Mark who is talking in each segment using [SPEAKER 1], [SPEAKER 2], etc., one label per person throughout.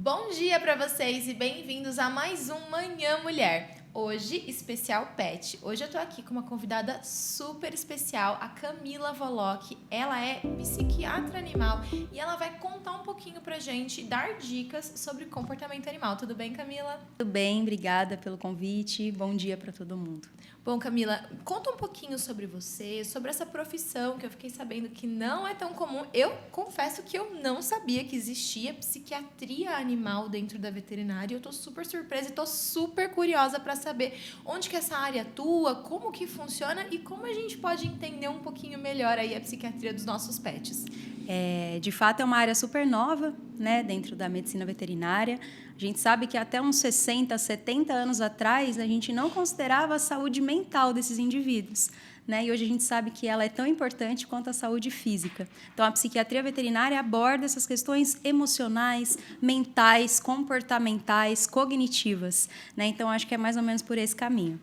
[SPEAKER 1] Bom dia para vocês e bem-vindos a mais um Manhã Mulher. Hoje, especial pet. Hoje eu tô aqui com uma convidada super especial, a Camila Volok. Ela é psiquiatra animal e ela vai contar um pouquinho pra gente, dar dicas sobre comportamento animal. Tudo bem, Camila?
[SPEAKER 2] Tudo bem, obrigada pelo convite. Bom dia para todo mundo.
[SPEAKER 1] Bom, Camila, conta um pouquinho sobre você, sobre essa profissão que eu fiquei sabendo que não é tão comum. Eu confesso que eu não sabia que existia psiquiatria animal dentro da veterinária. Eu tô super surpresa e tô super curiosa para saber onde que essa área atua, como que funciona e como a gente pode entender um pouquinho melhor aí a psiquiatria dos nossos pets.
[SPEAKER 2] De fato, é uma área super nova, né, dentro da medicina veterinária. A gente sabe que até uns 60, 70 anos atrás, a gente não considerava a saúde mental desses indivíduos, né? E hoje a gente sabe que ela é tão importante quanto a saúde física. Então, a psiquiatria veterinária aborda essas questões emocionais, mentais, comportamentais, cognitivas, né? Então, acho que é mais ou menos por esse caminho.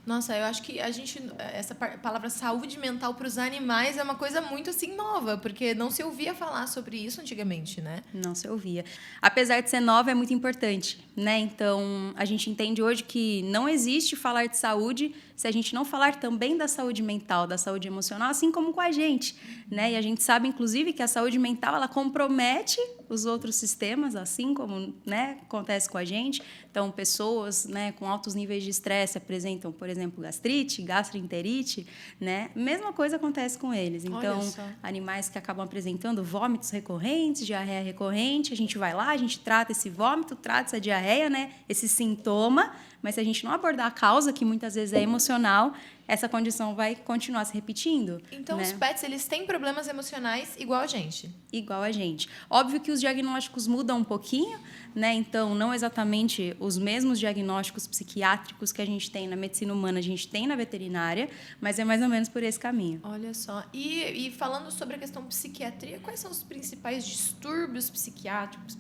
[SPEAKER 1] Nossa, eu acho que essa palavra saúde mental para os animais é uma coisa muito assim nova, porque não se ouvia falar sobre isso antigamente, né?
[SPEAKER 2] Não se ouvia. Apesar de ser nova, é muito importante, né? Então, a gente entende hoje que não existe falar de saúde se a gente não falar também da saúde mental, da saúde emocional, assim como com a gente, né? E a gente sabe, inclusive, que a saúde mental, ela compromete os outros sistemas, assim como, né, acontece com a gente. Então, pessoas, né, com altos níveis de estresse apresentam, por exemplo, gastrite, gastroenterite, né? Mesma coisa acontece com eles. Então, animais que acabam apresentando vômitos recorrentes, diarreia recorrente, a gente vai lá, a gente trata esse vômito, trata essa diarreia, né, esse sintoma, mas se a gente não abordar a causa, que muitas vezes é emocional, essa condição vai continuar se repetindo.
[SPEAKER 1] Então,
[SPEAKER 2] né?
[SPEAKER 1] Os pets, eles têm problemas emocionais igual a gente?
[SPEAKER 2] Igual a gente. Óbvio que os diagnósticos mudam um pouquinho, né? Então, não exatamente os mesmos diagnósticos psiquiátricos que a gente tem na medicina humana, a gente tem na veterinária, mas é mais ou menos por esse caminho.
[SPEAKER 1] Olha só. E falando sobre a questão psiquiatria, quais são os principais distúrbios psiquiátricos,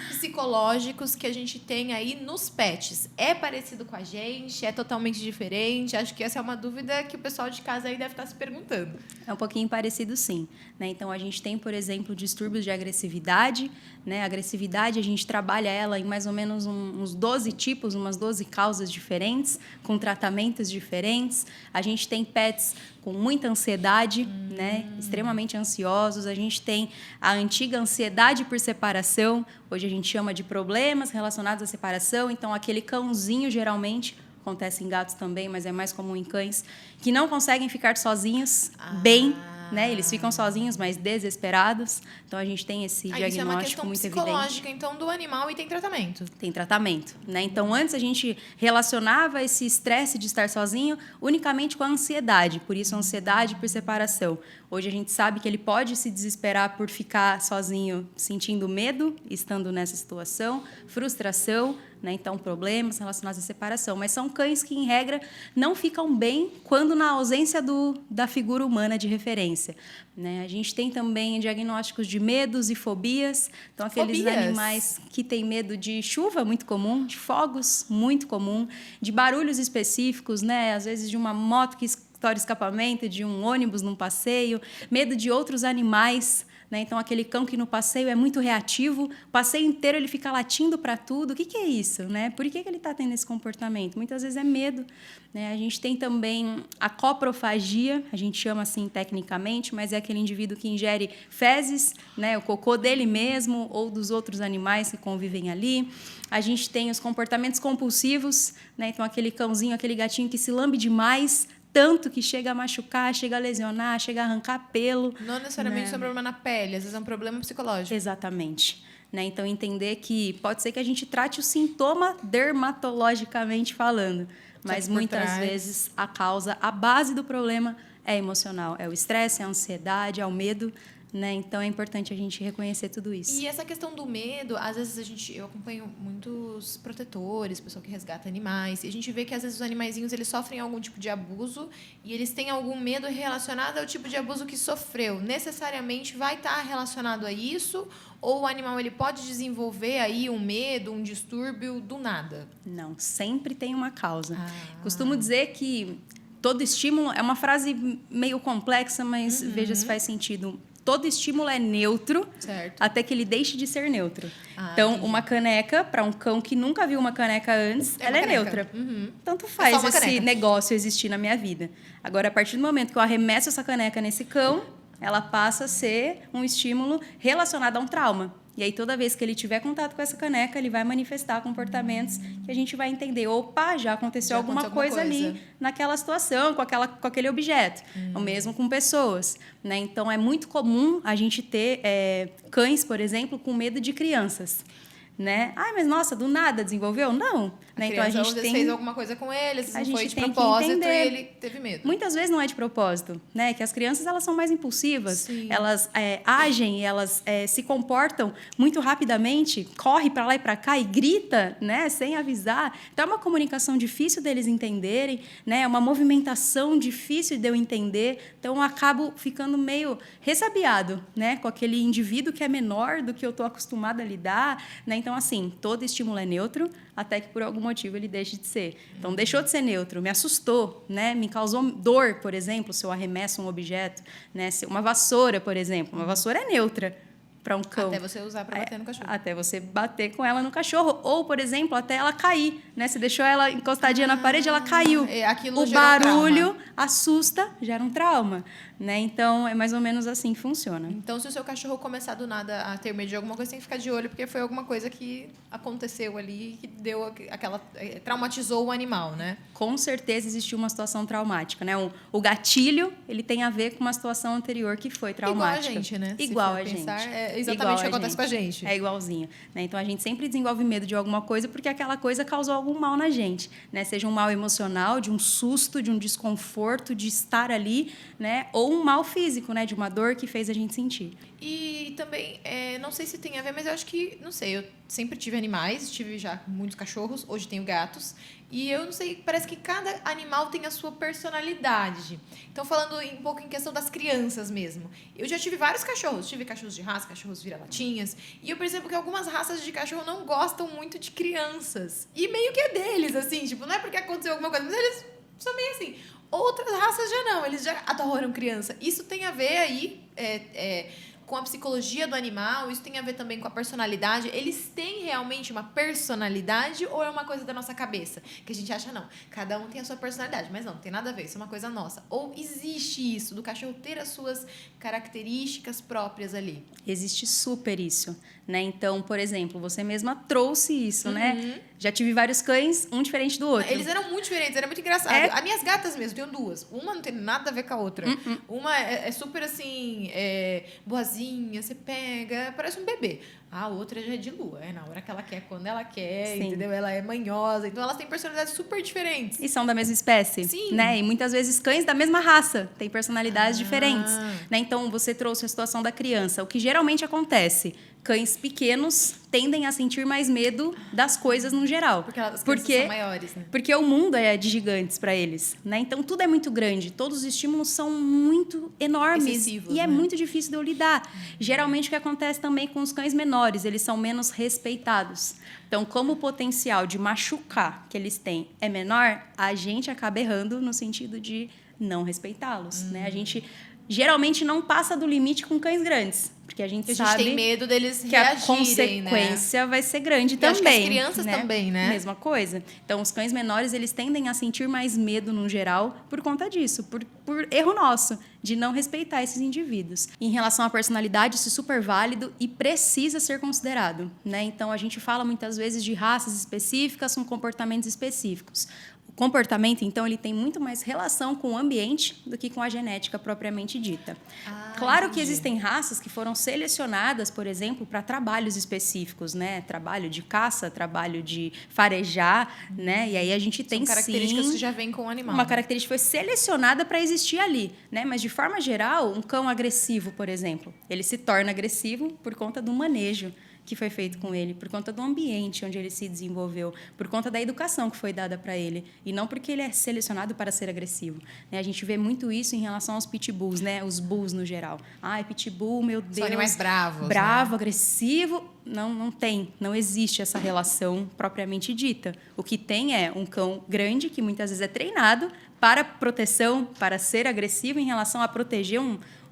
[SPEAKER 1] psicológicos que a gente tem aí nos pets? É parecido com a gente? É totalmente diferente? Acho que essa é uma dúvida que o pessoal de casa aí deve estar se perguntando.
[SPEAKER 2] É um pouquinho parecido, sim. Né? Então, a gente tem, por exemplo, distúrbios de agressividade. Né? A agressividade, a gente trabalha ela em mais ou menos uns 12 tipos, umas 12 causas diferentes, com tratamentos diferentes. A gente tem pets com muita ansiedade, né? Extremamente ansiosos. A gente tem a antiga ansiedade por separação. Hoje a gente chama de problemas relacionados à separação. Então, aquele cãozinho, geralmente, acontece em gatos também, mas é mais comum em cães, que não conseguem ficar sozinhos bem, né? Eles ficam sozinhos, mas desesperados. Então, a gente tem esse diagnóstico
[SPEAKER 1] isso é uma questão
[SPEAKER 2] muito
[SPEAKER 1] psicológica,
[SPEAKER 2] evidente.
[SPEAKER 1] então, do animal e tem tratamento?
[SPEAKER 2] Tem tratamento, né? Então, antes a gente relacionava esse estresse de estar sozinho unicamente com a ansiedade, por isso a ansiedade por separação. Hoje a gente sabe que ele pode se desesperar por ficar sozinho, sentindo medo, estando nessa situação, frustração, né? Então, problemas relacionados à separação. Mas são cães que, em regra, não ficam bem quando na ausência da figura humana de referência. Né? A gente tem também diagnósticos de medos e fobias. Então, aqueles animais que têm medo de chuva, muito comum, de fogos, muito comum, de barulhos específicos, né? Às vezes de uma moto que estoura escapamento, de um ônibus num passeio, medo de outros animais. Né? Então, aquele cão que no passeio é muito reativo, o passeio inteiro ele fica latindo para tudo. O que é isso? Né? Por que ele está tendo esse comportamento? Muitas vezes é medo. Né? A gente tem também a coprofagia, a gente chama assim tecnicamente, mas é aquele indivíduo que ingere fezes, né? O cocô dele mesmo ou dos outros animais que convivem ali. A gente tem os comportamentos compulsivos, né? Então, aquele cãozinho, aquele gatinho que se lambe demais, tanto que chega a machucar, chega a lesionar, chega a arrancar pelo.
[SPEAKER 1] Não necessariamente é um problema na pele, às vezes é um problema psicológico.
[SPEAKER 2] Exatamente. Né? Então, entender que pode ser que a gente trate o sintoma dermatologicamente falando, mas muitas vezes a causa, a base do problema é emocional. É o estresse, é a ansiedade, é o medo. Né? Então, é importante a gente reconhecer tudo isso.
[SPEAKER 1] E essa questão do medo, às vezes eu acompanho muitos protetores, pessoal que resgata animais, e a gente vê que às vezes os animaizinhos eles sofrem algum tipo de abuso e eles têm algum medo relacionado ao tipo de abuso que sofreu. Necessariamente vai estar relacionado a isso? Ou o animal ele pode desenvolver aí um medo, um distúrbio do nada?
[SPEAKER 2] Não, sempre tem uma causa. Costumo dizer que todo estímulo é uma frase meio complexa, mas veja se faz sentido. todo estímulo é neutro,
[SPEAKER 1] Certo.
[SPEAKER 2] até que ele deixe de ser neutro. Então,
[SPEAKER 1] entendi.
[SPEAKER 2] uma caneca, para um cão que nunca viu uma caneca antes, ela é
[SPEAKER 1] caneca.
[SPEAKER 2] neutra.
[SPEAKER 1] Uhum.
[SPEAKER 2] Tanto faz
[SPEAKER 1] uma
[SPEAKER 2] esse
[SPEAKER 1] caneca.
[SPEAKER 2] negócio existir na minha vida. Agora, a partir do momento que eu arremesso essa caneca nesse cão, ela passa a ser um estímulo relacionado a um trauma. E aí, toda vez que ele tiver contato com essa caneca, ele vai manifestar comportamentos que a gente vai entender. Opa, já aconteceu alguma coisa ali naquela situação, com aquele objeto. O mesmo com pessoas. Né? Então, é muito comum a gente ter cães, por exemplo, com medo de crianças. Né? Mas nossa, do nada desenvolveu? Não. Né?
[SPEAKER 1] Então a gente fez alguma coisa com ele, não foi de propósito e ele teve medo.
[SPEAKER 2] Muitas vezes não é de propósito, né? Que as crianças elas são mais impulsivas,
[SPEAKER 1] Sim.
[SPEAKER 2] elas agem, elas se comportam muito rapidamente, corre para lá e para cá e grita, né? Sem avisar. Então é uma comunicação difícil deles entenderem, né? É uma movimentação difícil de eu entender. Então eu acabo ficando meio ressabiado, né? Com aquele indivíduo que é menor do que eu estou acostumada a lidar, né? Então, assim, todo estímulo é neutro, até que por algum motivo ele deixe de ser. Então, deixou de ser neutro, me assustou, né? Me causou dor, por exemplo, se eu arremesso um objeto, né? Uma vassoura, por exemplo. Uma vassoura é neutra para um cão.
[SPEAKER 1] Até você usar para bater no cachorro.
[SPEAKER 2] Até você bater com ela no cachorro. Ou, por exemplo, até ela cair, né? Você deixou ela encostadinha na parede, ela caiu.
[SPEAKER 1] Aquilo
[SPEAKER 2] o barulho assusta, gera um trauma. Né? Então, é mais ou menos assim que funciona.
[SPEAKER 1] Então, se o seu cachorro começar do nada a ter medo de alguma coisa, tem que ficar de olho, porque foi alguma coisa que aconteceu ali, que deu aquela... traumatizou o animal, né?
[SPEAKER 2] Com certeza existiu uma situação traumática, né? O gatilho, ele tem a ver com uma situação anterior que foi traumática.
[SPEAKER 1] Igual a gente, né?
[SPEAKER 2] Igual a
[SPEAKER 1] pensar,
[SPEAKER 2] gente.
[SPEAKER 1] É exatamente o que acontece com a gente.
[SPEAKER 2] É igualzinho. Né? Então, a gente sempre desenvolve medo de alguma coisa porque aquela coisa causou algum mal na gente. Né? Seja um mal emocional, de um susto, de um desconforto, de estar ali, né? Ou um mal físico, né? De uma dor que fez a gente sentir.
[SPEAKER 1] E também, não sei se tem a ver, mas eu acho que, não sei, eu sempre tive animais, tive já muitos cachorros, hoje tenho gatos, e eu não sei, parece que cada animal tem a sua personalidade. Então, falando um pouco em questão das crianças mesmo, eu já tive vários cachorros, tive cachorros de raça, cachorros vira-latinhas, e eu percebo que algumas raças de cachorro não gostam muito de crianças, e meio que é deles, assim, tipo, não é porque aconteceu alguma coisa, mas eles são meio assim. Outras raças já não, eles já adoram criança. Isso tem a ver aí com a psicologia do animal, isso tem a ver também com a personalidade. Eles têm realmente uma personalidade ou é uma coisa da nossa cabeça? Que a gente acha, não, cada um tem a sua personalidade, mas não tem nada a ver, isso é uma coisa nossa. Ou existe isso, do cachorro ter as suas características próprias ali? Existe super isso, né? Então, por exemplo, você mesma trouxe isso, né? Já tive vários cães, um diferente do outro. Eles eram muito diferentes, era muito engraçado. As minhas gatas mesmo, tenho duas. Uma não tem nada a ver com a outra. Uma é super assim, boazinha, você pega, parece um bebê. A outra já é de lua, na hora que ela quer, quando ela quer, sim, entendeu? Ela é manhosa. Então, elas têm personalidades super diferentes. E são da mesma espécie. Sim. Né? E muitas vezes cães da mesma raça têm personalidades diferentes. Né? Então, você trouxe a situação da criança. O que geralmente acontece? Cães pequenos tendem a sentir mais medo das coisas no geral. Porque as crianças são maiores, né? Porque o mundo é de gigantes para eles, né? Então, tudo é muito grande. Todos os estímulos são muito enormes. Excessivos, e é muito difícil de eu lidar. Geralmente, o que acontece também com os cães menores, eles são menos respeitados. Então, como o potencial de machucar que eles têm é menor, a gente acaba errando no sentido de não respeitá-los, né? A gente geralmente não passa do limite com cães grandes, porque a gente sabe tem medo deles que reagirem, a consequência, né, vai ser grande também. Acho que as crianças, né, também, né? Mesma coisa. Então, os cães menores, eles tendem a sentir mais medo no geral por conta disso, por erro nosso, de não respeitar esses indivíduos. Em relação à personalidade, isso é super válido e precisa ser considerado, né? Então, a gente fala muitas vezes de raças específicas com comportamentos específicos. O comportamento, então, ele tem muito mais relação com o ambiente do que com a genética propriamente dita. Claro que existem raças que foram selecionadas, por exemplo, para trabalhos específicos, né? Trabalho de caça, trabalho de farejar, né? E aí a gente tem, são características que já vêm com o animal. Uma característica foi selecionada para existir ali, né? Mas, de forma geral, um cão agressivo, por exemplo, ele se torna agressivo por conta do manejo que foi feito com ele, por conta do ambiente onde ele se desenvolveu, por conta da educação que foi dada para ele, e não porque ele é selecionado para ser agressivo. Né? A gente vê muito isso em relação aos pitbulls, né? Os bulls no geral. Pitbull, meu Deus. São animais bravos. Bravo, né? Agressivo. Não existe essa relação propriamente dita. O que tem é um cão grande, que muitas vezes é treinado para proteção, para ser agressivo em relação a proteger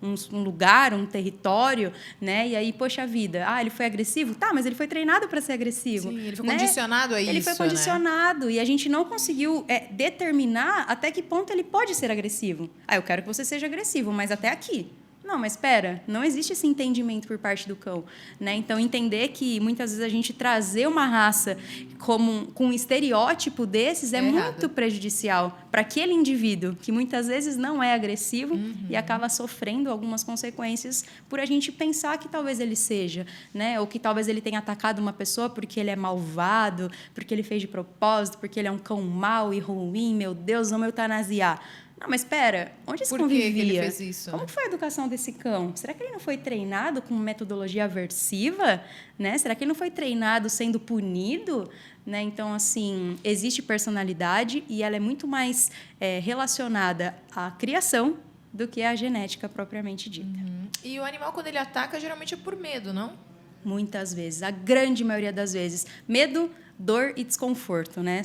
[SPEAKER 2] um lugar, um território, né? E aí, poxa vida, ele foi agressivo? Tá, mas ele foi treinado para ser agressivo.
[SPEAKER 1] Sim, ele foi
[SPEAKER 2] né?
[SPEAKER 1] condicionado a isso,
[SPEAKER 2] Ele foi condicionado, e a gente não conseguiu determinar até que ponto ele pode ser agressivo. Eu quero que você seja agressivo, mas até aqui. Não, mas espera, não existe esse entendimento por parte do cão, né? Então, entender que muitas vezes a gente trazer uma raça com um estereótipo desses é muito prejudicial para aquele indivíduo, que muitas vezes não é agressivo e acaba sofrendo algumas consequências por a gente pensar que talvez ele seja, né? Ou que talvez ele tenha atacado uma pessoa porque ele é malvado, porque ele fez de propósito, porque ele é um cão mau e ruim, meu Deus, vamos eutanasiar. Não, mas espera, onde esse cão vivia?
[SPEAKER 1] Por que ele fez isso?
[SPEAKER 2] Como foi a educação desse cão? Será que ele não foi treinado com metodologia aversiva? Né? Será que ele não foi treinado sendo punido? Né? Então, assim, existe personalidade e ela é muito mais relacionada à criação do que à genética propriamente dita.
[SPEAKER 1] E o animal, quando ele ataca, geralmente é por medo, não?
[SPEAKER 2] Muitas vezes, a grande maioria das vezes. Medo, dor e desconforto, né?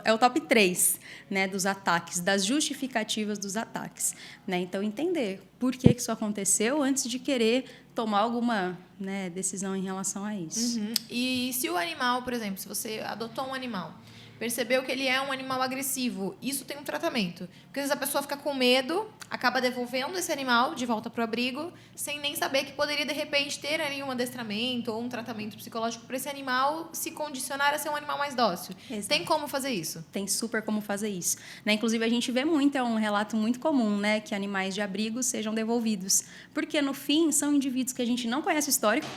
[SPEAKER 2] É o top 3, né, dos ataques, das justificativas dos ataques. Né? Então, entender por que isso aconteceu antes de querer tomar alguma, né, decisão em relação a isso.
[SPEAKER 1] E se o animal, por exemplo, se você adotou um animal, percebeu que ele é um animal agressivo, isso tem um tratamento. Porque às vezes a pessoa fica com medo, acaba devolvendo esse animal de volta para o abrigo, sem nem saber que poderia, de repente, ter ali um adestramento ou um tratamento psicológico para esse animal se condicionar a ser um animal mais dócil. Exato. Tem como fazer isso?
[SPEAKER 2] Tem super como fazer isso. Né? Inclusive, a gente vê muito, é um relato muito comum, né, que animais de abrigo sejam devolvidos. Porque, no fim, são indivíduos que a gente não conhece o histórico,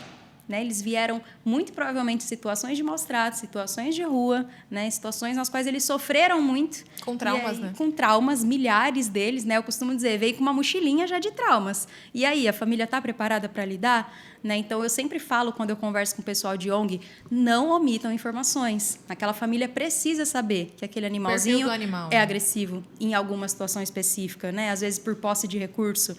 [SPEAKER 2] né? Eles vieram, muito provavelmente, situações de maus tratos, situações de rua, né? Situações nas quais eles sofreram muito.
[SPEAKER 1] Com traumas,
[SPEAKER 2] aí,
[SPEAKER 1] né?
[SPEAKER 2] Com traumas, milhares deles, né? Eu costumo dizer, veio com uma mochilinha já de traumas. E aí, a família está preparada para lidar? Né? Então, eu sempre falo, quando eu converso com o pessoal de ONG, não omitam informações. Aquela família precisa saber que aquele animalzinho é agressivo em alguma situação específica, né? Às vezes por posse de recurso,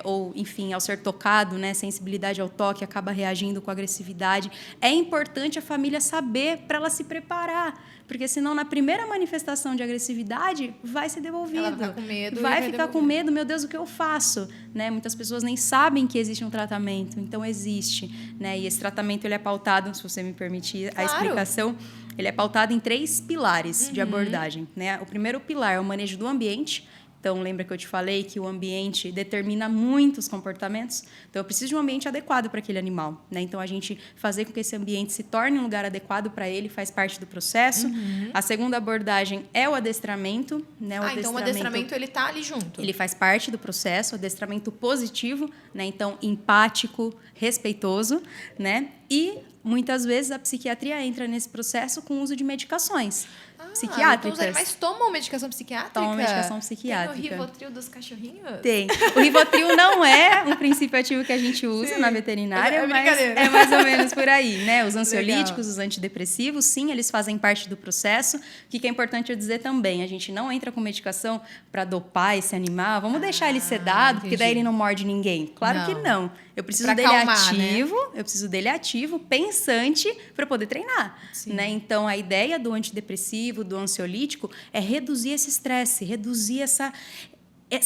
[SPEAKER 2] ou, enfim, ao ser tocado, né? Sensibilidade ao toque, acaba reagindo com agressividade. É importante a família saber para ela se preparar, porque senão, na primeira manifestação de agressividade, vai ser devolvido. Ela
[SPEAKER 1] vai ficar com medo.
[SPEAKER 2] Vai ficar com medo, meu Deus, o que eu faço? Né? Muitas pessoas nem sabem que existe um tratamento, então existe. Né? E esse tratamento ele é pautado, se você me permitir a explicação, ele é pautado em 3 pilares de abordagem. Né? O primeiro pilar é o manejo do ambiente. Então, lembra que eu te falei que o ambiente determina muitos comportamentos? Então, eu preciso de um ambiente adequado para aquele animal. Né? Então, a gente fazer com que esse ambiente se torne um lugar adequado para ele faz parte do processo. A segunda abordagem é o adestramento. Né?
[SPEAKER 1] Então o adestramento ele está ali junto.
[SPEAKER 2] Ele faz parte do processo, adestramento positivo, né? Então, empático, respeitoso. Né? E, muitas vezes, a psiquiatria entra nesse processo com o uso de medicações psiquiátricas.
[SPEAKER 1] Então os animais tomam medicação psiquiátrica?
[SPEAKER 2] Tomam medicação psiquiátrica.
[SPEAKER 1] Tem o Rivotril dos cachorrinhos?
[SPEAKER 2] Tem. O Rivotril não é um princípio ativo que a gente usa na veterinária, mas é mais ou menos por aí, né? Os ansiolíticos, os antidepressivos, sim, eles fazem parte do processo. O que é importante eu dizer também, a gente não entra com medicação para dopar esse animal, vamos deixar ele sedado, porque daí ele não morde ninguém. Claro que não. Eu preciso dele ativo, né? Eu preciso dele ativo, pensante, para poder treinar. Né? Então, a ideia do antidepressivo, do ansiolítico, é reduzir esse estresse, reduzir essa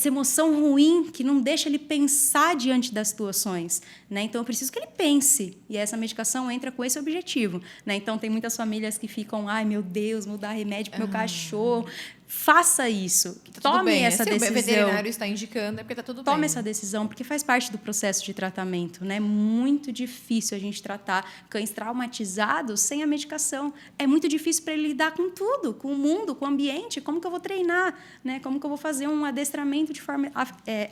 [SPEAKER 2] emoção ruim que não deixa ele pensar diante das situações. Né? Então, eu preciso que ele pense. E essa medicação entra com esse objetivo. Né? Então, tem muitas famílias que ficam, ai, meu Deus, vou dar remédio para o meu cachorro. Faça isso. Tome essa decisão.
[SPEAKER 1] Se o veterinário está indicando, é porque está tudo bem.
[SPEAKER 2] Tome essa decisão, porque faz parte do processo de tratamento. Né? É muito difícil a gente tratar cães traumatizados sem a medicação. É muito difícil para ele lidar com tudo, com o mundo, com o ambiente. Como que eu vou treinar? Né? Como que eu vou fazer um adestramento de forma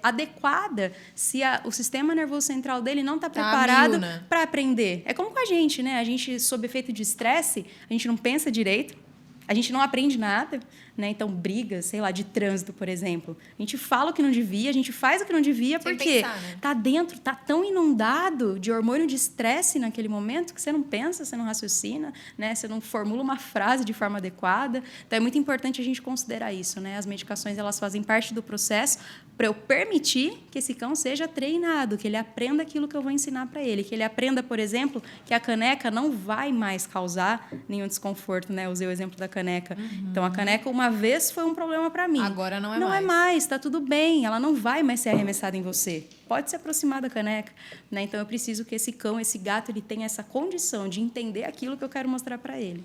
[SPEAKER 2] adequada se o sistema nervoso central dele não está preparado para aprender? É como com a gente, né? A gente, sob efeito de estresse, a gente não pensa direito, a gente não aprende nada, né? Então, brigas, sei lá, de trânsito, por exemplo. A gente fala o que não devia, a gente faz o que não devia, porque tá dentro, tá tão inundado de hormônio de estresse naquele momento que você não pensa, você não raciocina, né? Você não formula uma frase de forma adequada. Então, é muito importante a gente considerar isso, né? As medicações, elas fazem parte do processo para eu permitir que esse cão seja treinado, que ele aprenda aquilo que eu vou ensinar para ele, que ele aprenda, por exemplo, que a caneca não vai mais causar nenhum desconforto, né? Eu usei o exemplo da caneca. Então, a caneca, uma vez, foi um problema para mim.
[SPEAKER 1] Agora não é mais.
[SPEAKER 2] Não é mais, tá tudo bem. Ela não vai mais ser arremessada em você. Pode se aproximar da caneca, né? Então, eu preciso que esse cão, esse gato, ele tenha essa condição de entender aquilo que eu quero mostrar para ele.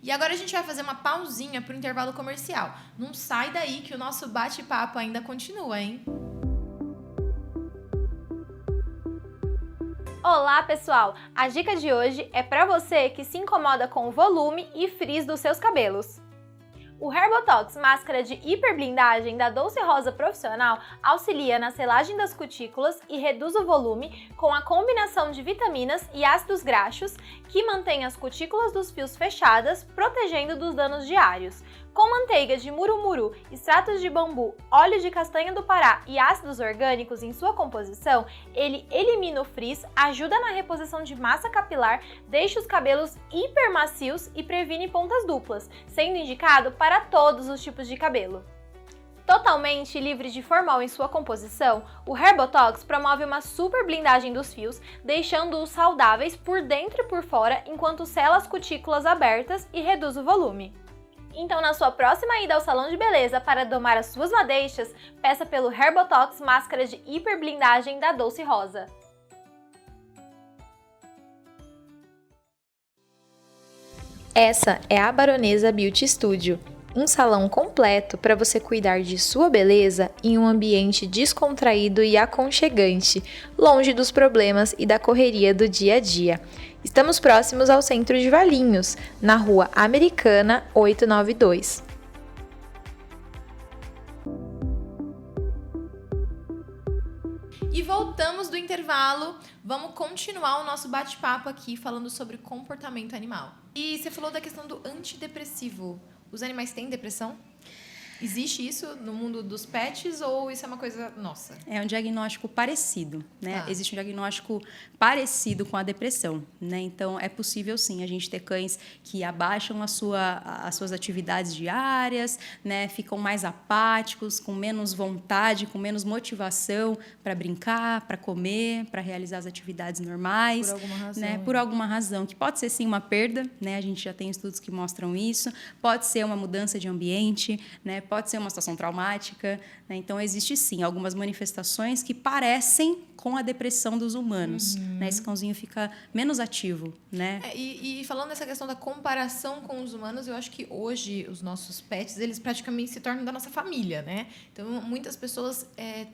[SPEAKER 1] E agora a gente vai fazer uma pausinha para o intervalo comercial. Não sai daí que o nosso bate-papo ainda continua, hein?
[SPEAKER 3] Olá, pessoal! A dica de hoje é para você que se incomoda com o volume e frizz dos seus cabelos. O Herbotox Máscara de Hiperblindagem da Dolce Rosa Profissional auxilia na selagem das cutículas e reduz o volume com a combinação de vitaminas e ácidos graxos que mantém as cutículas dos fios fechadas, protegendo dos danos diários. Com manteiga de murumuru, extratos de bambu, óleo de castanha do Pará e ácidos orgânicos em sua composição, ele elimina o frizz, ajuda na reposição de massa capilar, deixa os cabelos hipermacios e previne pontas duplas, sendo indicado para todos os tipos de cabelo. Totalmente livre de formol em sua composição, o Herbotox promove uma super blindagem dos fios, deixando-os saudáveis por dentro e por fora enquanto sela as cutículas abertas e reduz o volume. Então, na sua próxima ida ao salão de beleza para domar as suas madeixas, peça pelo Herbotox Máscara de Hiperblindagem da Dolce Rosa. Essa é a Baronesa Beauty Studio, um salão completo para você cuidar de sua beleza em um ambiente descontraído e aconchegante, longe dos problemas e da correria do dia a dia. Estamos próximos ao centro de Valinhos, na Rua Americana 892.
[SPEAKER 1] E voltamos do intervalo, vamos continuar o nosso bate-papo aqui falando sobre comportamento animal. E você falou da questão do antidepressivo. Os animais têm depressão? Existe isso no mundo dos pets ou isso é uma coisa nossa?
[SPEAKER 2] É um diagnóstico parecido, né?
[SPEAKER 1] Ah.
[SPEAKER 2] Existe um diagnóstico parecido com a depressão, né? Então, é possível, sim, a gente ter cães que abaixam as suas atividades diárias, né? Ficam mais apáticos, com menos vontade, com menos motivação para brincar, para comer, para realizar as atividades normais.
[SPEAKER 1] Por alguma razão.
[SPEAKER 2] Né? Por alguma razão, que pode ser, sim, uma perda, né? A gente já tem estudos que mostram isso. Pode ser uma mudança de ambiente, né? Pode ser uma situação traumática, né? Então, existe sim algumas manifestações que parecem com a depressão dos humanos. Né? Esse cãozinho fica menos ativo. Né?
[SPEAKER 1] E falando dessa questão da comparação com os humanos, eu acho que hoje os nossos pets, eles praticamente se tornam da nossa família, né? Então, muitas pessoas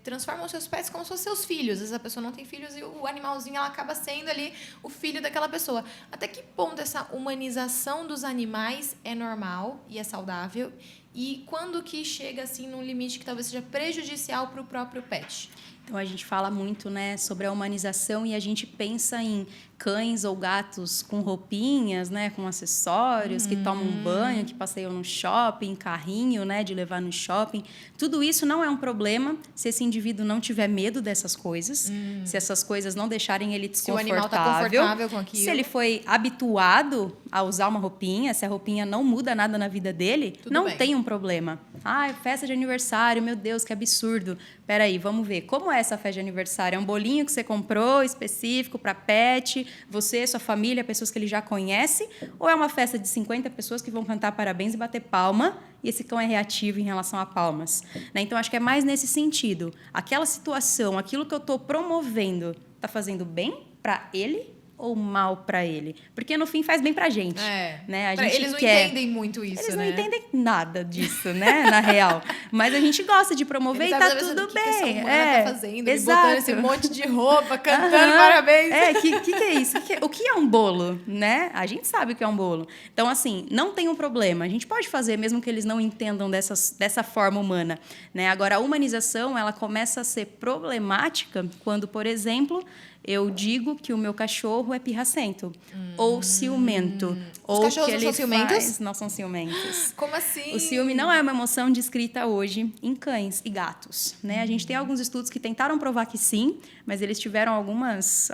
[SPEAKER 1] transformam os seus pets como se fossem seus filhos. Às vezes a pessoa não tem filhos e o animalzinho ela acaba sendo ali o filho daquela pessoa. Até que ponto essa humanização dos animais é normal e é saudável? E quando que chega assim num limite que talvez seja prejudicial para o próprio pet?
[SPEAKER 2] Então, a gente fala muito, né, sobre a humanização e a gente pensa em cães ou gatos com roupinhas, né, com acessórios, que tomam banho, que passeiam no shopping, carrinho, né, de levar no shopping. Tudo isso não é um problema se esse indivíduo não tiver medo dessas coisas, se essas coisas não deixarem ele desconfortável.
[SPEAKER 1] Se o animal está confortável com aquilo.
[SPEAKER 2] Se ele foi habituado a usar uma roupinha, se a roupinha não muda nada na vida dele,
[SPEAKER 1] Tudo
[SPEAKER 2] não
[SPEAKER 1] bem.
[SPEAKER 2] tem um problema. Ah, festa de aniversário, meu Deus, que absurdo. Peraí, vamos ver. Como é essa festa de aniversário? É um bolinho que você comprou específico para pet, você, sua família, pessoas que ele já conhece? Ou é uma festa de 50 pessoas que vão cantar parabéns e bater palma e esse cão é reativo em relação a palmas? Né? Então, acho que é mais nesse sentido. Aquela situação, aquilo que eu estou promovendo, está fazendo bem para ele ou mal para ele? Porque, no fim, faz bem para a gente. Né? A gente
[SPEAKER 1] Eles não
[SPEAKER 2] quer...
[SPEAKER 1] entendem muito isso,
[SPEAKER 2] Eles
[SPEAKER 1] né?
[SPEAKER 2] não entendem nada disso, né, na real. Mas a gente gosta de promover
[SPEAKER 1] Eles
[SPEAKER 2] e tá
[SPEAKER 1] sabem,
[SPEAKER 2] tudo
[SPEAKER 1] o que essa
[SPEAKER 2] bem.
[SPEAKER 1] humana tá fazendo,
[SPEAKER 2] exato.
[SPEAKER 1] botando esse monte de roupa, cantando parabéns.
[SPEAKER 2] Que é isso? O que é um bolo, né? A gente sabe o que é um bolo. Então, assim, não tem um problema. A gente pode fazer, mesmo que eles não entendam dessa forma humana. Né? Agora, a humanização, ela começa a ser problemática quando, por exemplo, eu digo que o meu cachorro é pirracento ou ciumento.
[SPEAKER 1] Os
[SPEAKER 2] ou
[SPEAKER 1] cachorros
[SPEAKER 2] que
[SPEAKER 1] não
[SPEAKER 2] ele
[SPEAKER 1] são ciumentos?
[SPEAKER 2] não são ciumentos.
[SPEAKER 1] Como assim?
[SPEAKER 2] O ciúme não é uma emoção descrita hoje em cães e gatos. Né? A gente tem alguns estudos que tentaram provar que sim, mas eles tiveram algumas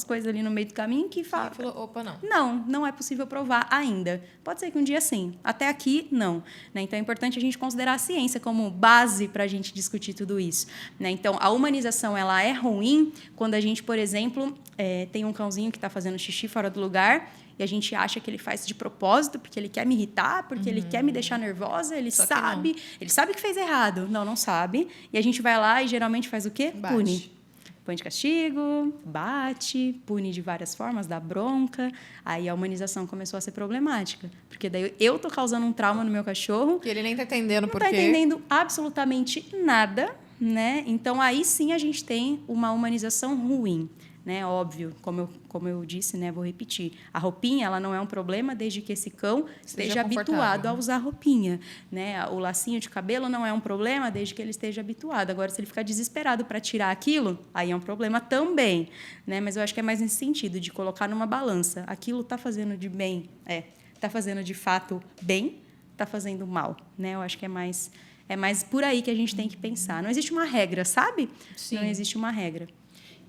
[SPEAKER 2] coisas ali no meio do caminho que falam...
[SPEAKER 1] Falou, opa, não.
[SPEAKER 2] Não é possível provar ainda. Pode ser que um dia sim. Até aqui, não. Né? Então, é importante a gente considerar a ciência como base para a gente discutir tudo isso. Né? Então, a humanização ela é ruim quando a gente, por exemplo, tem um cãozinho que está fazendo xixi fora do lugar e a gente acha que ele faz de propósito, porque ele quer me irritar, porque ele quer me deixar nervosa, ele sabe que fez errado. Não sabe. E a gente vai lá e geralmente faz o quê?
[SPEAKER 1] Bate.
[SPEAKER 2] Pune. Põe de castigo, bate, pune de várias formas, dá bronca. Aí a humanização começou a ser problemática. Porque daí eu tô causando um trauma no meu cachorro.
[SPEAKER 1] Que ele nem tá entendendo por quê.
[SPEAKER 2] Não tá entendendo absolutamente nada, né? Então, aí sim a gente tem uma humanização ruim. Né? Óbvio, como eu disse, né? Vou repetir. A roupinha, ela não é um problema desde que esse cão esteja habituado a usar roupinha, né? O lacinho de cabelo não é um problema desde que ele esteja habituado. Agora, se ele ficar desesperado para tirar aquilo, aí é um problema também, né? Mas eu acho que é mais nesse sentido, de colocar numa balança. Aquilo está fazendo de bem, está fazendo de fato bem, está fazendo mal, né? Eu acho que é mais por aí que a gente tem que pensar. Não existe uma regra, sabe?
[SPEAKER 1] Sim.
[SPEAKER 2] Não existe uma regra.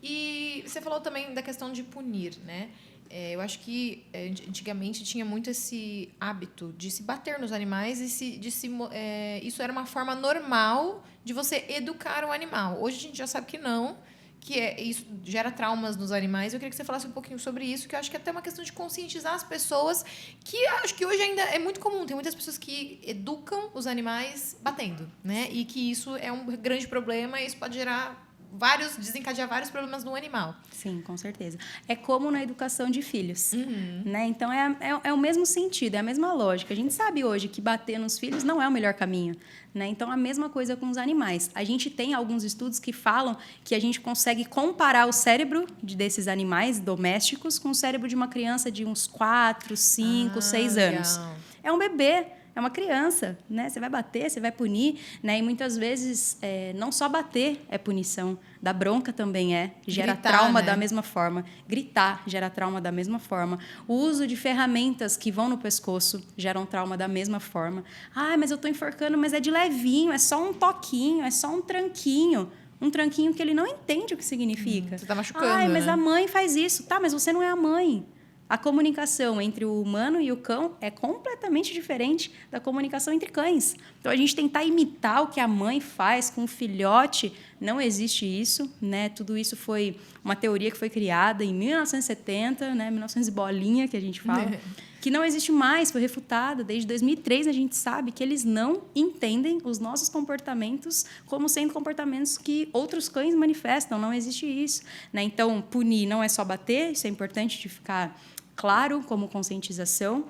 [SPEAKER 1] E você falou também da questão de punir, né? Eu acho que antigamente tinha muito esse hábito de se bater nos animais isso era uma forma normal de você educar o animal. Hoje a gente já sabe que não, isso gera traumas nos animais. Eu queria que você falasse um pouquinho sobre isso, que eu acho que é até uma questão de conscientizar as pessoas, que acho que hoje ainda é muito comum. Tem muitas pessoas que educam os animais batendo, né? E que isso é um grande problema e isso pode desencadear vários problemas no animal.
[SPEAKER 2] Sim, com certeza. É como na educação de filhos, né? Então, é o mesmo sentido, é a mesma lógica. A gente sabe hoje que bater nos filhos não é o melhor caminho, né? Então, a mesma coisa com os animais. A gente tem alguns estudos que falam que a gente consegue comparar o cérebro desses animais domésticos com o cérebro de uma criança de uns 4, 5, 6 anos. É um bebê. É uma criança, né? Você vai bater, você vai punir, né? E muitas vezes, não só bater é punição, dar bronca também gera
[SPEAKER 1] Gritar,
[SPEAKER 2] trauma,
[SPEAKER 1] né?
[SPEAKER 2] da mesma forma. Gritar gera trauma da mesma forma. O uso de ferramentas que vão no pescoço geram trauma da mesma forma. Ah, mas eu tô enforcando, mas é de levinho, é só um toquinho, é só um tranquinho. Um tranquinho que ele não entende o que significa.
[SPEAKER 1] Você tá machucando,
[SPEAKER 2] Ai, mas
[SPEAKER 1] né?
[SPEAKER 2] a mãe faz isso. Tá, mas você não é a mãe. A comunicação entre o humano e o cão é completamente diferente da comunicação entre cães. Então, a gente tentar imitar o que a mãe faz com o filhote, não existe isso, né? Tudo isso foi uma teoria que foi criada em 1970, né? 1900 e bolinha, que a gente fala, que não existe mais, foi refutada. Desde 2003, a gente sabe que eles não entendem os nossos comportamentos como sendo comportamentos que outros cães manifestam. Não existe isso, né? Então, punir não é só bater, isso é importante de ficar claro, como conscientização.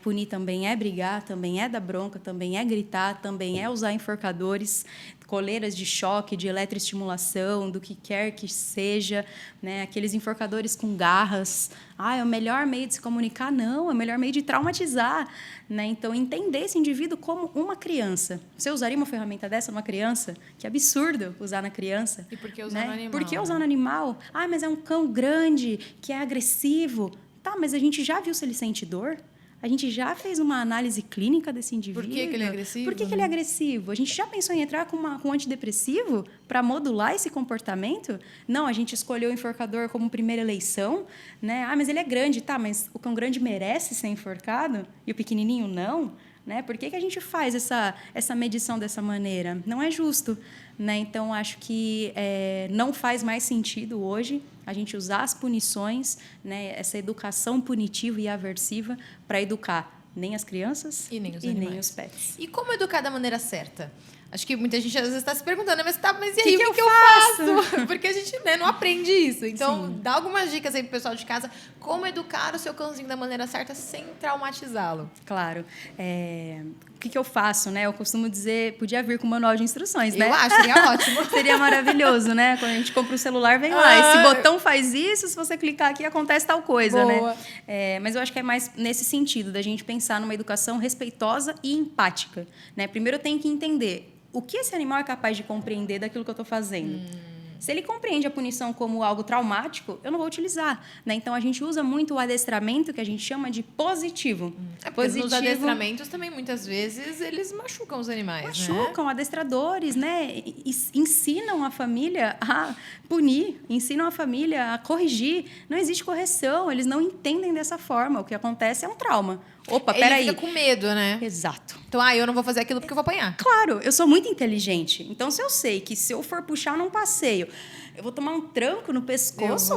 [SPEAKER 2] Punir também é brigar, também é dar bronca, também é gritar, também é usar enforcadores, coleiras de choque, de eletroestimulação, do que quer que seja, né? Aqueles enforcadores com garras. É o melhor meio de se comunicar? Não, é o melhor meio de traumatizar, né? Então, entender esse indivíduo como uma criança. Você usaria uma ferramenta dessa numa criança? Que absurdo usar na criança.
[SPEAKER 1] E por que usar no animal?
[SPEAKER 2] Por que usar no animal? Mas é um cão grande, que é agressivo. Tá, mas a gente já viu se ele sente dor? A gente já fez uma análise clínica desse indivíduo.
[SPEAKER 1] Por que ele é agressivo?
[SPEAKER 2] Por que ele é agressivo? A gente já pensou em entrar com um antidepressivo para modular esse comportamento? Não, a gente escolheu o enforcador como primeira eleição, né? Mas ele é grande, tá? Mas o cão grande merece ser enforcado e o pequenininho não? Né? Por que a gente faz essa medição dessa maneira? Não é justo, né? Então, acho que não faz mais sentido hoje a gente usar as punições, né? Essa educação punitiva e aversiva para educar nem as crianças
[SPEAKER 1] e nem
[SPEAKER 2] os pets.
[SPEAKER 1] E como educar da maneira certa? Acho que muita gente às vezes está se perguntando, mas e aí, o que eu faço? Porque a gente não aprende isso. Então,
[SPEAKER 2] Sim.
[SPEAKER 1] dá algumas dicas aí pro pessoal de casa, como educar o seu cãozinho da maneira certa sem traumatizá-lo.
[SPEAKER 2] Claro. O que eu faço, né? Eu costumo dizer, podia vir com um manual de instruções, né?
[SPEAKER 1] Eu acho, seria ótimo.
[SPEAKER 2] Seria maravilhoso, né? Quando a gente compra o celular, vem lá. Esse botão faz isso, se você clicar aqui, acontece tal coisa,
[SPEAKER 1] Boa.
[SPEAKER 2] né? Mas eu acho que é mais nesse sentido, da gente pensar numa educação respeitosa e empática, né? Primeiro, eu tenho que entender o que esse animal é capaz de compreender daquilo que eu estou fazendo. Se ele compreende a punição como algo traumático, eu não vou utilizar, né? Então, a gente usa muito o adestramento, que a gente chama de positivo.
[SPEAKER 1] Nos adestramentos também, muitas vezes, eles machucam os animais,
[SPEAKER 2] Machucam, adestradores, né? Ensinam a família a punir, ensinam a família a corrigir. Não existe correção, eles não entendem dessa forma. O que acontece é um trauma. Opa, peraí.
[SPEAKER 1] Ele fica com medo, né?
[SPEAKER 2] Exato.
[SPEAKER 1] Então, eu não vou fazer aquilo porque eu vou apanhar.
[SPEAKER 2] Claro, eu sou muito inteligente. Então, se eu sei que se eu for puxar num passeio, eu vou tomar um tranco no pescoço,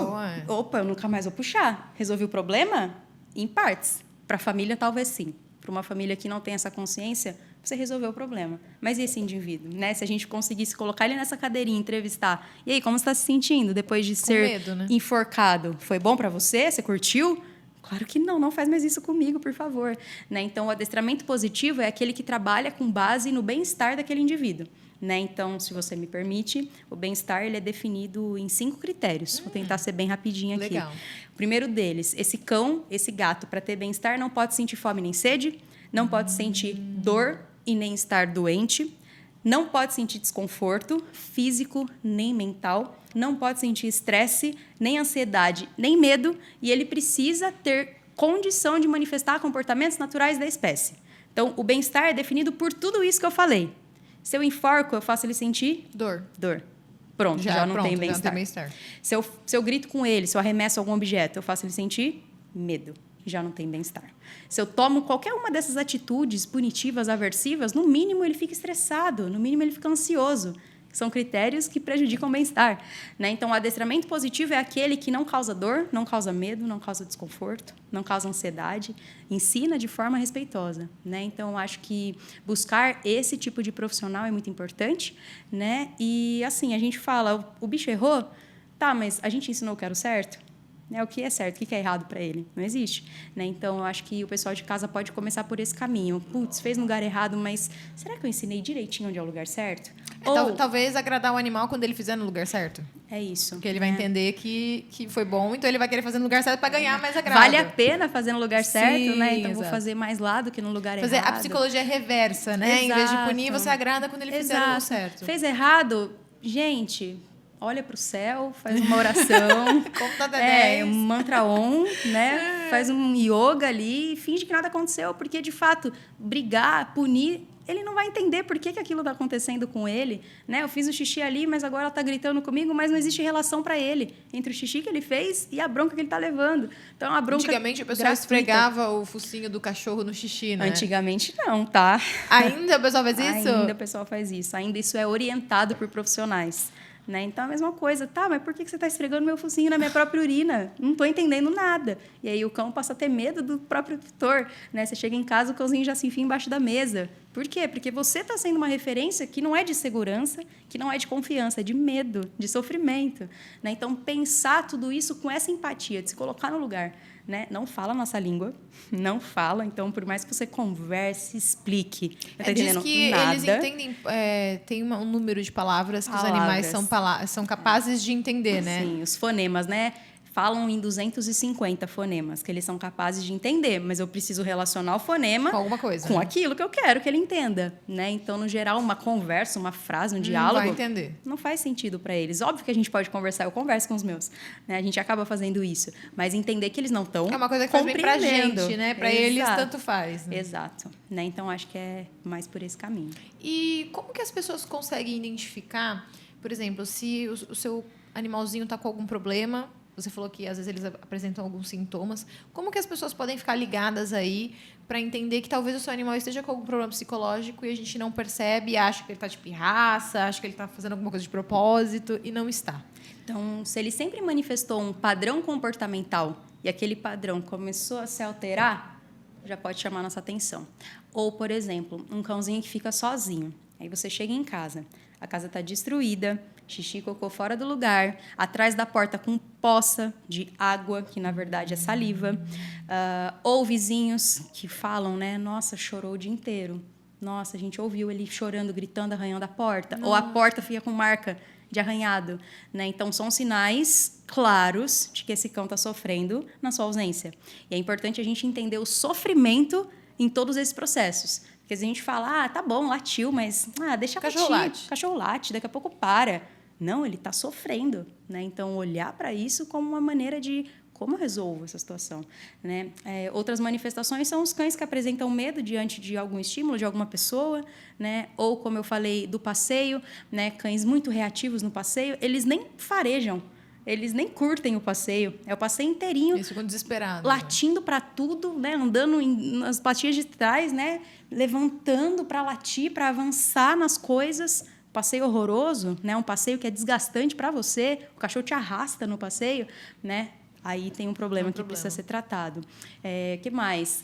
[SPEAKER 2] opa, eu nunca mais vou puxar. Resolvi o problema? Em partes. Para a família, talvez sim. Para uma família que não tem essa consciência, você resolveu o problema. Mas e esse indivíduo, né? Se a gente conseguisse colocar ele nessa cadeirinha, entrevistar. E aí, como você está se sentindo depois de ser
[SPEAKER 1] medo, né?
[SPEAKER 2] enforcado? Foi bom para você? Você curtiu? Claro que não faz mais isso comigo, por favor. Né? Então, o adestramento positivo é aquele que trabalha com base no bem-estar daquele indivíduo. Né? Então, se você me permite, o bem-estar ele é definido em 5 critérios. Vou tentar ser bem rapidinho aqui.
[SPEAKER 1] Legal.
[SPEAKER 2] O primeiro deles, esse cão, esse gato, para ter bem-estar, não pode sentir fome nem sede, não pode sentir dor e nem estar doente, não pode sentir desconforto físico nem mental, não pode sentir estresse, nem ansiedade, nem medo, e ele precisa ter condição de manifestar comportamentos naturais da espécie. Então, o bem-estar é definido por tudo isso que eu falei. Se eu enforco, eu faço ele sentir
[SPEAKER 1] Dor.
[SPEAKER 2] Pronto, já não
[SPEAKER 1] pronto,
[SPEAKER 2] tem
[SPEAKER 1] já não
[SPEAKER 2] bem-estar.
[SPEAKER 1] tem bem-estar.
[SPEAKER 2] Se eu grito com ele, se eu arremesso algum objeto, eu faço ele sentir medo. Já não tem bem-estar. Se eu tomo qualquer uma dessas atitudes punitivas, aversivas, no mínimo ele fica estressado, no mínimo ele fica ansioso. São critérios que prejudicam o bem-estar. Né? Então, o adestramento positivo é aquele que não causa dor, não causa medo, não causa desconforto, não causa ansiedade, ensina de forma respeitosa. Né? Então, eu acho que buscar esse tipo de profissional é muito importante. Né? E, assim, a gente fala, o bicho errou? Tá, mas a gente ensinou que era o certo? Né? O que é certo, o que é errado para ele? Não existe. Né? Então, eu acho que o pessoal de casa pode começar por esse caminho. Putz, fez no lugar errado, mas será que eu ensinei direitinho onde é o lugar certo?
[SPEAKER 1] Talvez agradar o animal quando ele fizer no lugar certo.
[SPEAKER 2] É isso.
[SPEAKER 1] Porque ele vai entender que foi bom, então ele vai querer fazer no lugar certo para ganhar mais agrado.
[SPEAKER 2] Vale a pena fazer no lugar certo,
[SPEAKER 1] Sim,
[SPEAKER 2] né? Então,
[SPEAKER 1] exato.
[SPEAKER 2] vou fazer mais lá do que no lugar
[SPEAKER 1] Fazer
[SPEAKER 2] errado.
[SPEAKER 1] a psicologia reversa, né? Em vez de punir,
[SPEAKER 2] Exato.
[SPEAKER 1] você agrada quando ele fizer o certo.
[SPEAKER 2] Fez errado? Gente, olha para o céu, faz uma oração.
[SPEAKER 1] Conta até 10.
[SPEAKER 2] Um mantra Om, né? Faz um yoga ali e finge que nada aconteceu. Porque, de fato, brigar, punir, ele não vai entender por que aquilo está acontecendo com ele. Né? Eu fiz o xixi ali, mas agora ela está gritando comigo, mas não existe relação para ele entre o xixi que ele fez e a bronca que ele está levando. Então, a bronca
[SPEAKER 1] Antigamente, o pessoal
[SPEAKER 2] gratuita.
[SPEAKER 1] esfregava o focinho do cachorro no xixi, né?
[SPEAKER 2] Antigamente, não, tá?
[SPEAKER 1] Ainda o pessoal faz isso?
[SPEAKER 2] Ainda o pessoal faz isso. Ainda isso é orientado por profissionais. Né? Então, a mesma coisa. Tá, mas por que você está esfregando meu focinho na minha própria urina? Não estou entendendo nada. E aí o cão passa a ter medo do próprio tutor. Né? Você chega em casa, o cãozinho já se enfia embaixo da mesa. Por quê? Porque você está sendo uma referência que não é de segurança, que não é de confiança, é de medo, de sofrimento. Né? Então, pensar tudo isso com essa empatia, de se colocar no lugar. Né? Não fala a nossa língua, não fala. Então, por mais que você converse, explique. Não tá
[SPEAKER 1] Diz
[SPEAKER 2] entendendo
[SPEAKER 1] que
[SPEAKER 2] nada.
[SPEAKER 1] eles entendem, tem um número de palavras que os animais são capazes de entender, né?
[SPEAKER 2] Sim, os fonemas, né? Falam em 250 fonemas que eles são capazes de entender, mas eu preciso relacionar o fonema
[SPEAKER 1] Com alguma coisa.
[SPEAKER 2] com aquilo que eu quero que ele entenda, né? Então, no geral, uma conversa, uma frase, um diálogo,
[SPEAKER 1] vai entender.
[SPEAKER 2] não faz sentido para eles. Óbvio que a gente pode conversar, eu converso com os meus, né? A gente acaba fazendo isso, mas entender que eles não estão
[SPEAKER 1] É uma coisa que faz bem pra gente, né? Pra eles,
[SPEAKER 2] Exato.
[SPEAKER 1] tanto faz. Né?
[SPEAKER 2] Exato. Né? Então, acho que é mais por esse caminho.
[SPEAKER 1] E como que as pessoas conseguem identificar, por exemplo, se o seu animalzinho está com algum problema? Você falou que às vezes eles apresentam alguns sintomas. Como que as pessoas podem ficar ligadas aí para entender que talvez o seu animal esteja com algum problema psicológico e a gente não percebe, e acha que ele está de pirraça, acha que ele está fazendo alguma coisa de propósito e não está?
[SPEAKER 2] Então, se ele sempre manifestou um padrão comportamental e aquele padrão começou a se alterar, já pode chamar nossa atenção. Ou, por exemplo, um cãozinho que fica sozinho. Aí você chega em casa, a casa está destruída, xixi e cocô fora do lugar, atrás da porta com poça de água, que na verdade é saliva, ou vizinhos que falam, né? Nossa, chorou o dia inteiro. Nossa, a gente ouviu ele chorando, gritando, arranhando a porta. Ou a porta fica com marca de arranhado. Né? Então, são sinais claros de que esse cão está sofrendo na sua ausência. E é importante a gente entender o sofrimento em todos esses processos. Porque a gente fala, tá bom, latiu, mas deixa
[SPEAKER 1] Cachorro
[SPEAKER 2] latir.
[SPEAKER 1] late.
[SPEAKER 2] Cachorro late, daqui a pouco para. Não, ele está sofrendo. Né? Então, olhar para isso como uma maneira de como eu resolvo essa situação. Né? Outras manifestações são os cães que apresentam medo diante de algum estímulo, de alguma pessoa, né? Ou, como eu falei, do passeio, né? Cães muito reativos no passeio, eles nem farejam, eles nem curtem o passeio. É o passeio inteirinho.
[SPEAKER 1] Eles ficam desesperados.
[SPEAKER 2] Latindo para tudo, né? Andando nas patinhas de trás, né? Levantando para latir, para avançar nas coisas. Passeio horroroso, né? Um passeio que é desgastante para você. O cachorro te arrasta no passeio, né? aí tem um problema que precisa ser tratado. Que mais?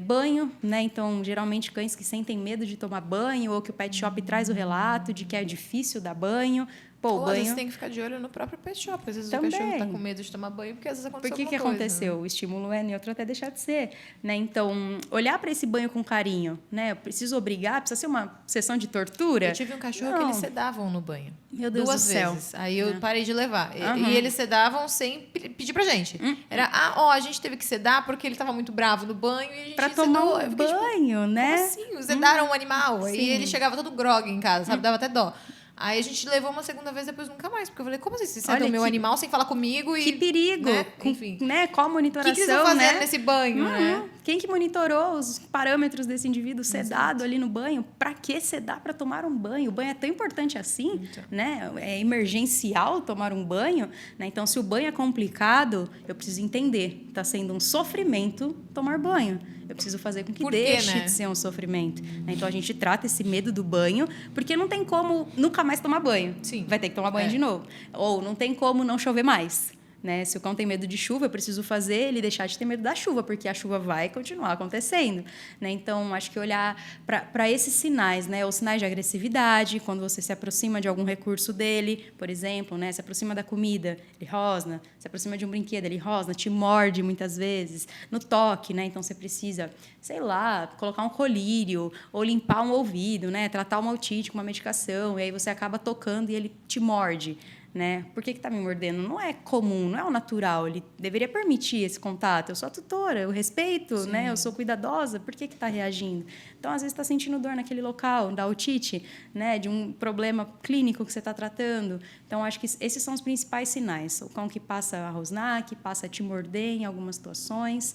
[SPEAKER 2] Banho, né? Então, geralmente, cães que sentem medo de tomar banho ou que o pet shop traz o relato de que é difícil dar banho. Pô,
[SPEAKER 1] Ou
[SPEAKER 2] banho...
[SPEAKER 1] às vezes tem que ficar de olho no próprio pet shop. Às vezes
[SPEAKER 2] Também.
[SPEAKER 1] o cachorro está com medo de tomar banho porque às vezes aconteceu
[SPEAKER 2] Por que
[SPEAKER 1] alguma coisa,
[SPEAKER 2] aconteceu?
[SPEAKER 1] né?
[SPEAKER 2] O estímulo é neutro até deixar de ser, né? Então, olhar para esse banho com carinho, né? Eu preciso obrigar, precisa ser uma sessão de tortura?
[SPEAKER 1] Eu tive um cachorro que eles sedavam no banho.
[SPEAKER 2] Meu Deus
[SPEAKER 1] Duas
[SPEAKER 2] do céu.
[SPEAKER 1] vezes. Aí eu parei de levar.
[SPEAKER 2] Uhum.
[SPEAKER 1] E eles sedavam sem pedir pra gente. Era, a gente teve que sedar porque ele tava muito bravo no banho e a gente
[SPEAKER 2] Pra tomar
[SPEAKER 1] sedou.
[SPEAKER 2] um
[SPEAKER 1] Eu fiquei, tipo,
[SPEAKER 2] banho, né?
[SPEAKER 1] como assim? Sedaram um animal.
[SPEAKER 2] Sim.
[SPEAKER 1] Aí ele chegava todo grogue em casa, sabe? Dava até dó. Aí a gente levou uma segunda vez, depois nunca mais. Porque eu falei, como assim? Você sedou o meu animal sem falar comigo?
[SPEAKER 2] Que perigo!
[SPEAKER 1] Né? Enfim.
[SPEAKER 2] Né? Qual a
[SPEAKER 1] O
[SPEAKER 2] monitoração,
[SPEAKER 1] que eles vão fazer
[SPEAKER 2] né?
[SPEAKER 1] nesse banho, né?
[SPEAKER 2] Quem que monitorou os parâmetros desse indivíduo sedado ali no banho? Para que sedar para tomar um banho? O banho é tão importante assim, né? É emergencial tomar um banho, né? Então, se o banho é complicado, eu preciso entender. Está sendo um sofrimento tomar banho. Eu preciso fazer com que deixe de ser um sofrimento. Então, a gente trata esse medo do banho, porque não tem como nunca mais tomar banho.
[SPEAKER 1] Sim.
[SPEAKER 2] Vai ter que tomar banho de novo. Ou não tem como não chover mais. Né? Se o cão tem medo de chuva, eu preciso fazer ele deixar de ter medo da chuva, porque a chuva vai continuar acontecendo. Né? Então, acho que olhar para esses sinais, né? Os sinais de agressividade, quando você se aproxima de algum recurso dele, por exemplo, né? Se aproxima da comida, ele rosna. Se aproxima de um brinquedo, ele rosna, te morde muitas vezes. No toque, né? Então, você precisa, sei lá, colocar um colírio ou limpar um ouvido, né? Tratar uma otite com uma medicação, e aí você acaba tocando e ele te morde. Né? Por que está me mordendo? Não é comum, não é o natural. Ele deveria permitir esse contato. Eu sou a tutora, eu respeito, né? Eu sou cuidadosa. Por que está reagindo? Então, às vezes, está sentindo dor naquele local, da otite, né? De um problema clínico que você está tratando. Então, acho que esses são os principais sinais. O cão que passa a rosnar, que passa a te morder em algumas situações.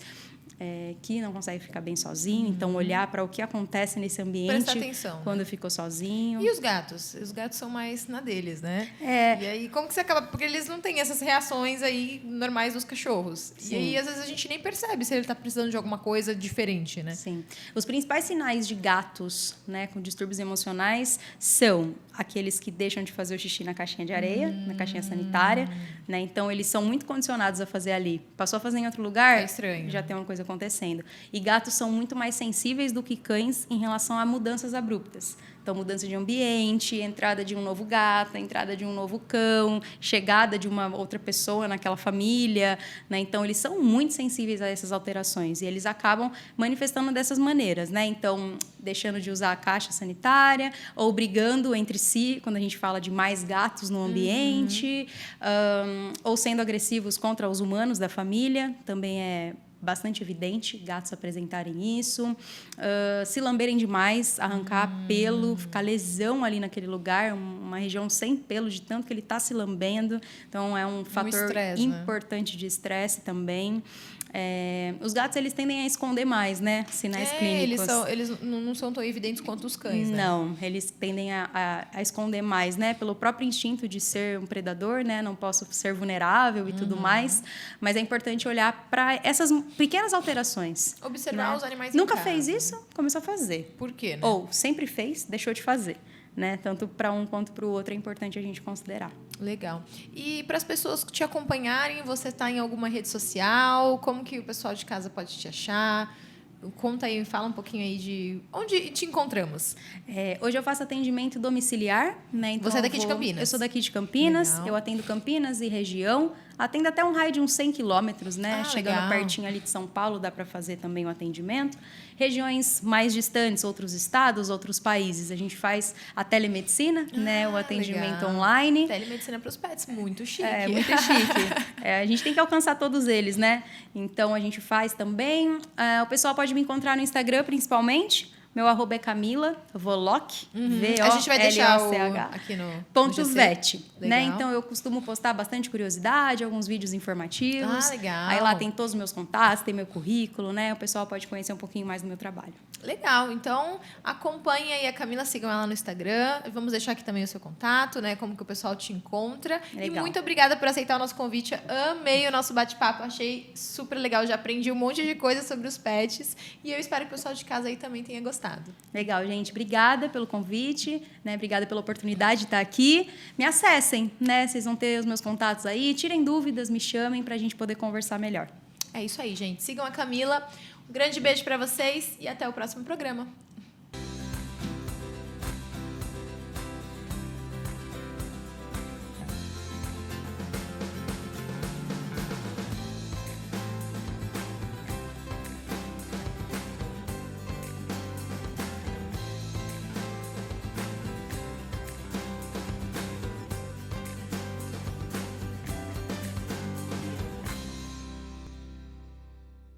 [SPEAKER 2] Que não consegue ficar bem sozinho. Então, olhar para o que acontece nesse ambiente.
[SPEAKER 1] Prestar atenção,
[SPEAKER 2] quando ficou sozinho.
[SPEAKER 1] E os gatos? Os gatos são mais na deles, né? E aí, como que você acaba... Porque eles não têm essas reações aí normais dos cachorros. Sim. E aí, às vezes, a gente nem percebe se ele está precisando de alguma coisa diferente, né?
[SPEAKER 2] Sim. Os principais sinais de gatos, né, com distúrbios emocionais são aqueles que deixam de fazer o xixi na caixinha de areia, na caixinha sanitária. Né? Então, eles são muito condicionados a fazer ali. Passou a fazer em outro lugar,
[SPEAKER 1] é estranho.
[SPEAKER 2] Já tem uma coisa acontecendo. E gatos são muito mais sensíveis do que cães em relação a mudanças abruptas. Então, mudança de ambiente, entrada de um novo gato, entrada de um novo cão, chegada de uma outra pessoa naquela família. Né? Então, eles são muito sensíveis a essas alterações. E eles acabam manifestando dessas maneiras. Né? Então, deixando de usar a caixa sanitária ou brigando entre si, quando a gente fala de mais gatos no ambiente, ou sendo agressivos contra os humanos da família, também é bastante evidente gatos apresentarem isso, se lamberem demais, arrancar pelo, ficar lesão ali naquele lugar, uma região sem pelo de tanto que ele está se lambendo. Então, é um fator importante de estresse também. Os gatos, eles tendem a esconder mais, né? Sinais clínicos.
[SPEAKER 1] Eles não são tão evidentes quanto os cães, né?
[SPEAKER 2] Não, eles tendem a esconder mais, né? Pelo próprio instinto de ser um predador, né? Não posso ser vulnerável e tudo mais. Mas é importante olhar para essas pequenas alterações.
[SPEAKER 1] Observar, né? Os animais em
[SPEAKER 2] Nunca
[SPEAKER 1] casa.
[SPEAKER 2] fez isso, começou a fazer.
[SPEAKER 1] Por quê, né?
[SPEAKER 2] Ou sempre fez, deixou de fazer. Né? Tanto para um quanto para o outro é importante a gente considerar.
[SPEAKER 1] Legal. E para as pessoas que te acompanharem, você está em alguma rede social? Como que o pessoal de casa pode te achar? Conta aí, fala um pouquinho aí de onde te encontramos.
[SPEAKER 2] Hoje eu faço atendimento domiciliar. Né? Então
[SPEAKER 1] você é daqui de Campinas?
[SPEAKER 2] Eu sou daqui de Campinas.
[SPEAKER 1] Legal.
[SPEAKER 2] Eu atendo Campinas e região. Atendo até um raio de uns 100 quilômetros, né? Chegando
[SPEAKER 1] legal.
[SPEAKER 2] Pertinho ali de São Paulo, dá para fazer também o atendimento. Regiões mais distantes, outros estados, outros países. A gente faz a telemedicina, né? O atendimento
[SPEAKER 1] legal.
[SPEAKER 2] online.
[SPEAKER 1] Telemedicina para os pets, muito chique.
[SPEAKER 2] Muito chique. A gente tem que alcançar todos eles, né? Então, a gente faz também. O pessoal pode me encontrar no Instagram, principalmente. Meu @é Camila Voloch, V-O-L-O-C-H.
[SPEAKER 1] A gente vai deixar aqui no
[SPEAKER 2] .vet, né? Então, eu costumo postar bastante curiosidade, alguns vídeos informativos.
[SPEAKER 1] Legal.
[SPEAKER 2] Aí lá tem todos os meus contatos, tem meu currículo, né? O pessoal pode conhecer um pouquinho mais do meu trabalho.
[SPEAKER 1] Legal. Então, acompanhe aí a Camila, sigam ela no Instagram. Vamos deixar aqui também o seu contato, né? Como que o pessoal te encontra.
[SPEAKER 2] Legal.
[SPEAKER 1] E muito obrigada por aceitar o nosso convite. Amei o nosso bate-papo, achei super legal. Já aprendi um monte de coisa sobre os pets. E eu espero que o pessoal de casa aí também tenha gostado. gostado.
[SPEAKER 2] Legal, gente. Obrigada pelo convite, né? Obrigada pela oportunidade de estar aqui. Me acessem, né? Vocês vão ter os meus contatos aí. Tirem dúvidas, me chamem para a gente poder conversar melhor.
[SPEAKER 1] É isso aí, gente. Sigam a Camila. Um grande beijo para vocês e até o próximo programa.